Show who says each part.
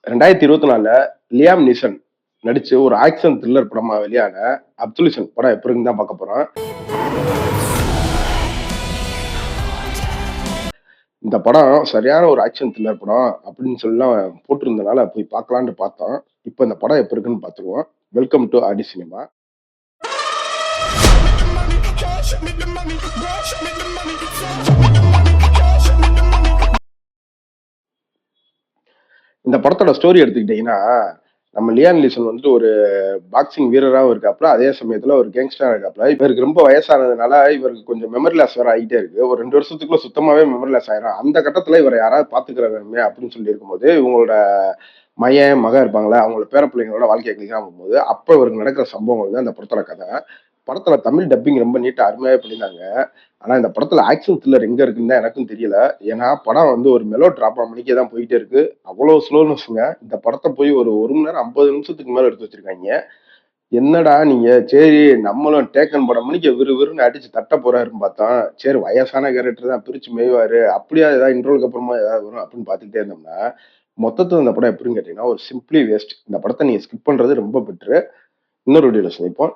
Speaker 1: 2024ல Liam நீசன் நடிச்சு ஒரு action thriller படமா வெளியான அப்துலிசன் படம் எப்படி இருக்குன்னு தான் பார்க்க போறோம். இந்த படம் சரியான ஒரு ஆக்ஷன் த்ரில்லர் படம் அப்படின்னு சொல்லலாம் போட்டிருந்தனால போய் பார்க்கலான்னு பார்த்தோம். இப்போ இந்த படம் எப்படி இருக்குன்னு பார்த்துருவோம். Welcome to Aadi cinema. இந்த படத்தோட ஸ்டோரி எடுத்துக்கிட்டீங்கன்னா, நம்ம லியான் நீசன் வந்துட்டு ஒரு பாக்ஸிங் வீரராவும் இருக்காப்புல, அதே சமயத்துல ஒரு கேங்ஸ்டரா இருக்காப்புல. இவருக்கு ரொம்ப வயசானதுனால இவருக்கு கொஞ்சம் மெமரி லாஸ் வேற ஆயிட்டே இருக்கு. ஒரு 2 வருஷத்துக்குள்ள சுத்தமாவே மெமரி லாஸ் ஆயிரும். அந்த கட்டத்துல இவர யாராவது பாத்துக்கிற வேணுமே அப்படின்னு சொல்லி இருக்கும்போது, இவங்களோட மகன், மக இருப்பாங்கல்ல, அவங்களோட பேர பிள்ளைங்களோட வாழ்க்கைய கேட்காம போகும்போது, அப்ப இவருக்கு நடக்கிற சம்பவங்கள் தான் இந்த படத்தோட கதை. படத்துல தமிழ் டப்பிங் ரொம்ப நீட்டா அருமையாவே பண்ணியிருந்தாங்க. ஆனா இந்த படத்துல ஆக்ஷன் த்ரில்லர் எங்க இருக்குன்னு தான் எனக்கும் தெரியல. ஏன்னா படம் வந்து ஒரு மெலோ டிராமா மணிக்கே தான் போயிட்டே இருக்கு. அவ்வளவு ஸ்லோனஸ்ங்க. இந்த படத்த போய் ஒரு 1 மணி நேரம் 50 நிமிஷத்துக்கு மேல எடுத்து வச்சிருக்காய்ங்க. என்னடா நீங்க சரி நம்மளும் டேக்கன் படம் மணிக்கு விறுவிறுன்னு அடிச்சு தட்ட போறாருன்னு பார்த்தா, சரி வயசான கேரக்டர் தான் பிரிச்சு மேய்வாரு. அப்படியா ஏதாவது இன்ட்ரோலுக்கு அப்புறமா ஏதாவது வரும் அப்படின்னு பார்த்துக்கிட்டே இருந்தோம்னா, மொத்தத்துல இந்த படம் எப்படின்னு கேட்டீங்கன்னா, ஒரு சிம்ப்ளி வேஸ்ட். இந்த படத்த நீங்க ஸ்கிப் பண்றது ரொம்ப பெட்டரு. இன்னொரு வீடியோல சந்திப்போம்.